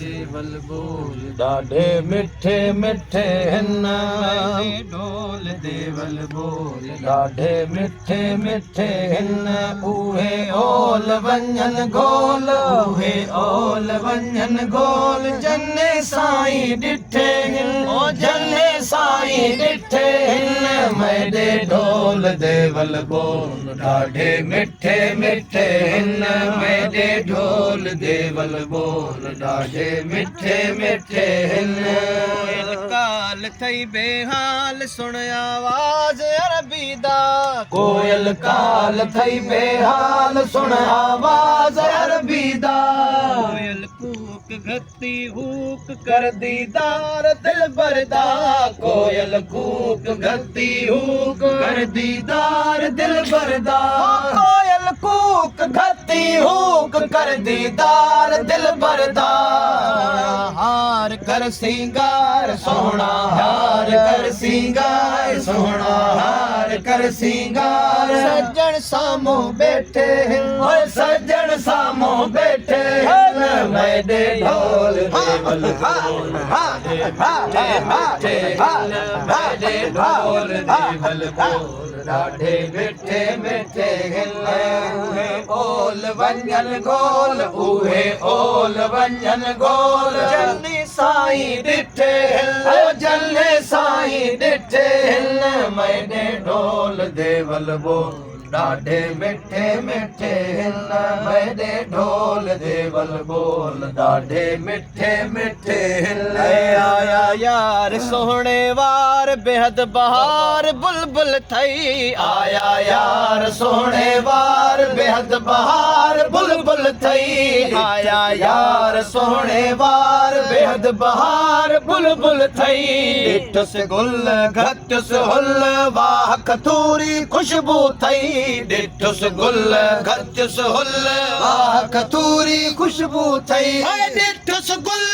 देवल बोल ॾाढे मिठे मिठे हिन ढोल देवल बोल ॾाढे मिठे मिठे हिन उहे ओल वञन गोल उहे ओल वञन गोल जने साईं ॾिठे हिन ओ जने साईं ॾिठे हिन मेरे ढोल देवल बोल ॾाढे मिठे मिठे हिन मेरे ढोल देवल बोल ॾाढे मिठे मिठे हिन कोयल काल थई बेहाल सुन आवाज़ अरबी दा कोयल काल थई बेहाल सुन आवाज़ अरबी दा कोयल कूक घती हूक कर दीदार दिल बरदा कोयल कूक घती हूक कर दीदार दिल बरदा कोयल कूक घती हूक कर दीदार दिल बरदा हार कर सिंगार सोहना हार कर सिंगार सोहना हार कर सिंगार सज्जन सामूं बैठे ओए सज्जन सामो बैठे हैं मेरे ढोल देवल बोल मेरे ढोल देवल बोल ॾाढे मिठे मिठे हिन उहे ओल वञन गोल उहे ओल वञन गोल जने साईं ॾिठे हिन जने साईं ॾिठे हिन मेरे ढोल देवल बोल ॾाढे मिठे मिठे हिन मेरे ढोल देवल बोल ॾाढे मिठे मिठे हिन आया यार सोहणे वार बेहद बहार बुलबुल थई आया यार सोहणे वार बेहद बहार बुलबुल थई आया यार सोहणे वार बेहद बहार बुलबुल थई ॾिठुस गुल घटुस हुल वाह कथूरी खुशबू थई ॾिठुस गुल घटुस हुल वाह कथूरी खुशबू थई ॾिठुस गुल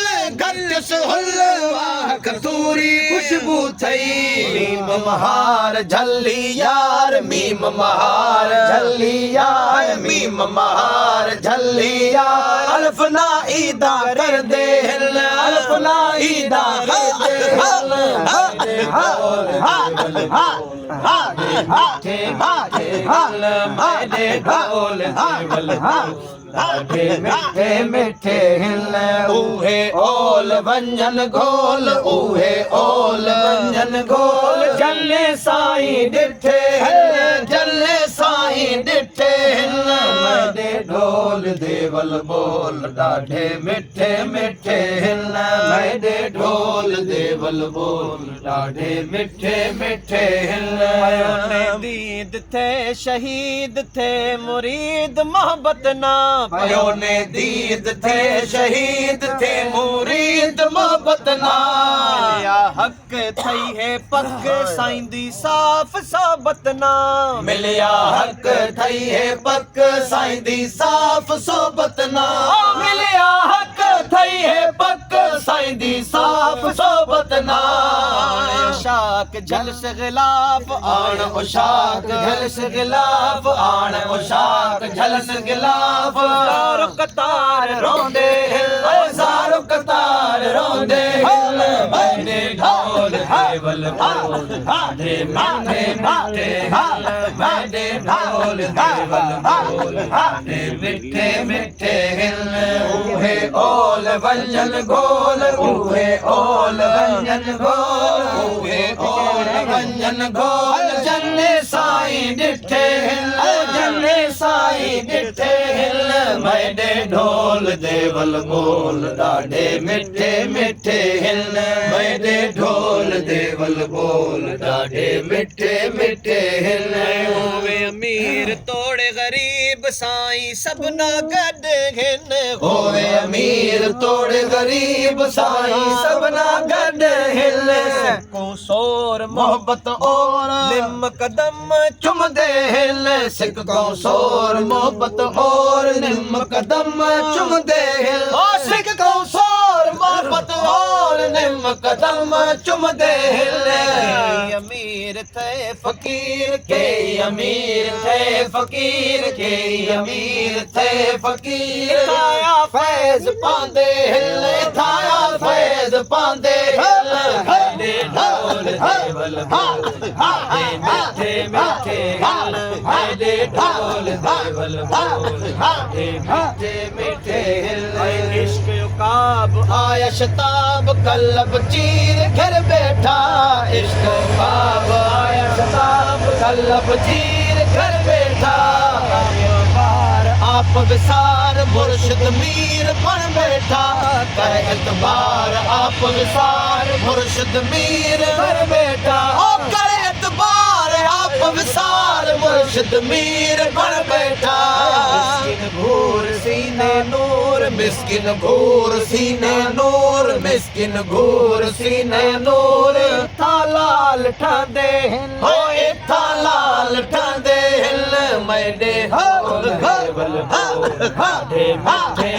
घटुस हुल वाह कथूरी खुशबू थई मीम महार झल्ली यार मीम महार झल्ली यार मीम महार झल्ली यार अल्फ ना ईदा कर दे हिल अल्फ ना ईदा कर दे मेरे ढोल देवल ॾाढे मिठे मिठे हिन उहे ओल वञन गोल उहे ओल वञन गोल जने साईं ॾिठे हिन जने साईं ॾिठे हिन मेरे ढोल देवल बोल ॾाढे मिठे मिठे हिन मेरे ढोल देवल बोल ॾाढे मिठे मिठे हिन दीद थे शहीद थे मुरीद मोहब्बत ना पयो ने दीद थे शहीद थे मुरीद मोहब्बत ना या हक थई है पक साईं दी साफ सोबत ना मिलिया हक थई है पक साईं दी साफ सोबत ना मिलिया हक थई है पक साईं दी साफ सोबत ना शाक झलस गिलाफ आण उशाक झलस गिलाफ आण उशाक झलस गिलाफ ज़ारो कतार रोंदे ज़ारो कतार रोंदे मेरे ढोल देवल बोल ॾाढे मिठे मिठे मेरे ढोल देवल बोल ॾाढे मिठे मिठे हिन उहे ओल वञन गोल उहे ओल वञन गोल उहे ओल वञन गोल जने साईं ॾिठे हिन जने साईं ॾिठे हिन मेरे ढोल देवल बोल ॾाढे मिठे मिठे हिन मेरे ढोल देवल बोल ॾाढे मिठे मिठे हिन होवे अमीर तोड़े गरीब साईं सबना गॾ हिन होवे अमीर तोड़े गरीब साईं सबना गॾ हिल को सोर मोहब्बत और निम कदम चुमदे हिल सिक को सोर मोहब्बत और निम कदम चुमदे हिल सिक को सोर मोहब्बत और निम कदम चुमदे हिल अमीर थे फकीर के अमीर थे फकीर के अमीर थे फकीर आया फैज पांदे हिल ਪਾਉਂਦੇ ਦੇ ਢੋਲ ਦੇ ਵੱਲ ਬੋਲ ਮਿੱਠੇ ਮਿੱਠੇ ਹਿੱਲ ਦੇ ਢੋਲ ਦੇ ਵੱਲ ਬੋਲ ਮਿੱਠੇ ਮਿੱਠੇ ਹਿੱਲ ਇਸ਼ਕ ਉਕਾਬ आया शताब कल्लब चीर घर बैठा इश्क बाब आया शताब कल्लब चीर घर बैठा आप विसार मुर्शिद मीर बन बैठा कर एतबार आप विसार मुर्शिद मीर बन बैठा ओ कर एतबार आप विसार मुर्शिद मीर बन बैठा मिस्किन घूर सीने नूर मिस्किन घूर सीने नूर मिस्किन घूर सीने नूर था लाल ठांदे हो इत्था लाल ठांदे हिल मैडे ढोल दे वल मिठे मिठे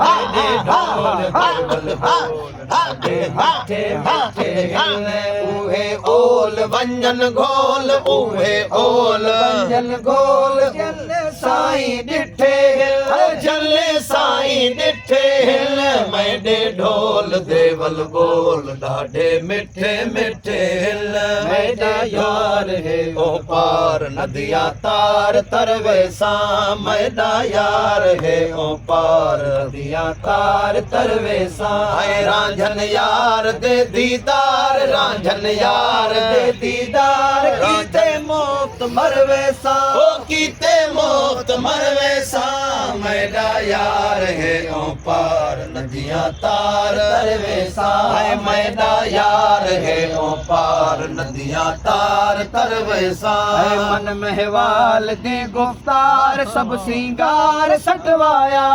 मैडे ढोल दे वल मिठे मिठे उहे ओल वंजन घोल उहे ओल वंजन घोल साईं डिठे जले साईं डिठे हिल मैडे ढोल दे वल बोल ॾाढे मिठे मिठे हिल मैडा यार है ओ पार नदिया तार तरवे सा मैडा यार है ओ पार नदिया तार तरवे सा हाय रांझन यार दे दीदार रांझन यार दे दीदार कीते मोत मरवे सा ओ कीते मोत मरवे सा मैडा यार है ओ पार नदिया तार तरवे सा हाय मैडा यार है ओ पार नदिया तार तरवे सा मन महवाल दे गुफ्तार सब सिंगार सटवाया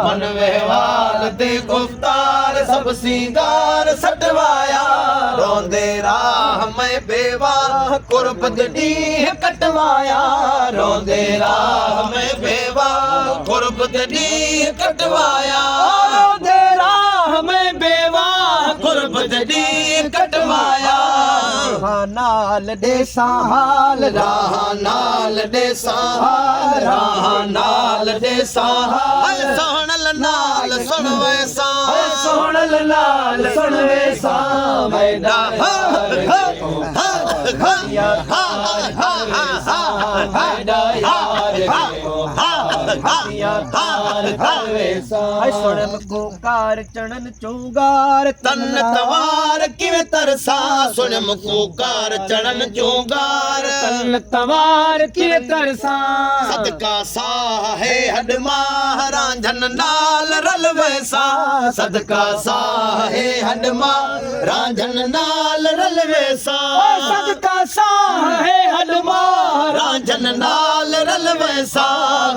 मन व्यवहार दे गुफ्तार सब सिंगार सटवाया रोंदे राह में बेवाह कुर्बत डी कटवाया रोंदे राह में बेवाह कुर्बत डी कटवाया रोंदे राह में बेवाह कुर्बत डी कटवाया नाल दे सहाल राह नाल दे सहाल राह नाल दे सहाल सोहणल नाल सुणवे सा सोहणल नाल सुणवे सा मैडा सुणम कोकार चढ़न चूंगार तन तवार किवें तरसा सुणम कोकार चढ़न चूंगार तन तवार के तरसा सदका साह है हडमा रांझन नाल रल वैसा सदका साह है हडमा रांझन नाल रल वैसा सदका साह है हडमा रांझन नाल रल वैसा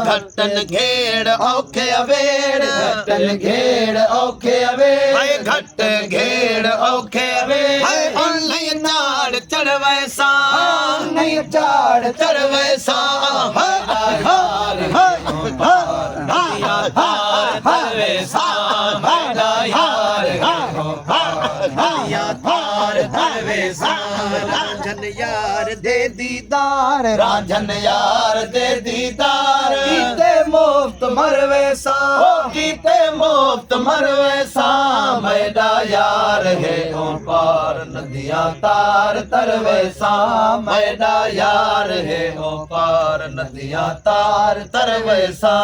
घटन घेड़ औखे अवेड़ घटन घेड़ औखे अवेड़ हाय घट घेड़ औखे अवेड़ हाय उन्नई नाड़ चढ़ वैसा नहीं चाड़ चढ़ वैसा रांझन यार दे दीदार रांझन यार दे दीदार कीते मुफ्त मरवे सा ओ कीते मुफ्त मरवे सा मैडा यार है ओ पार नदिया तार तरवे सा मैडा यार है ओ पार नदिया तार तरवे सा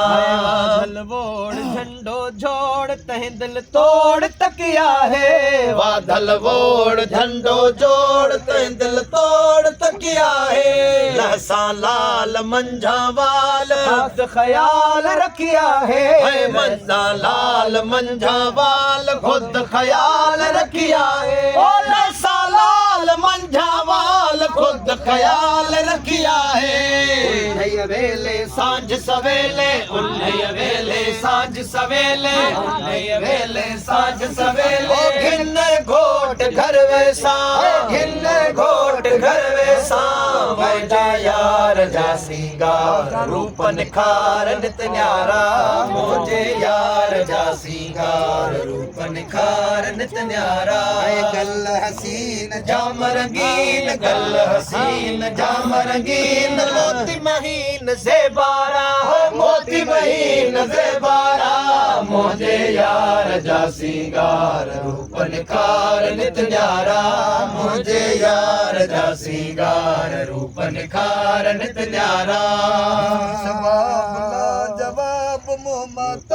वोड़ झंडो झोड़ तह दिल तोड़ तकिया है वादल वोड़ झंडो जोड़ ते दिल तोड़ तकिया है लहसा लाल मंझा वाल खास ख्याल रखिया है मंझा लाल मंझा वाल खुद ख्याल रखिया है ओ लहसा लाल मंझा वाल खुद ख्याल रखिया है वेले सांझ सवेले उन्नय वेले सांझ सवेले उन्नय वेले सांझ सवेले घिन घोट घर वैसा घिन घोट घर वैसा बैठा यार जा सिंगार रूप निखार नित न्यारा मुझे यार जा सिंगार रूप निखार नित न्यारा गल हसीन जाम रंगीन गल हसीन जाम रंगीन मोती महीन से बारा मोती महीन से बारा मुझे यार जा सिंगार रूप निखार नित न्यारा मुझे यार जा सिंगार रूप निखार नित न्यारा जवाब ला जवाब मोहम्मद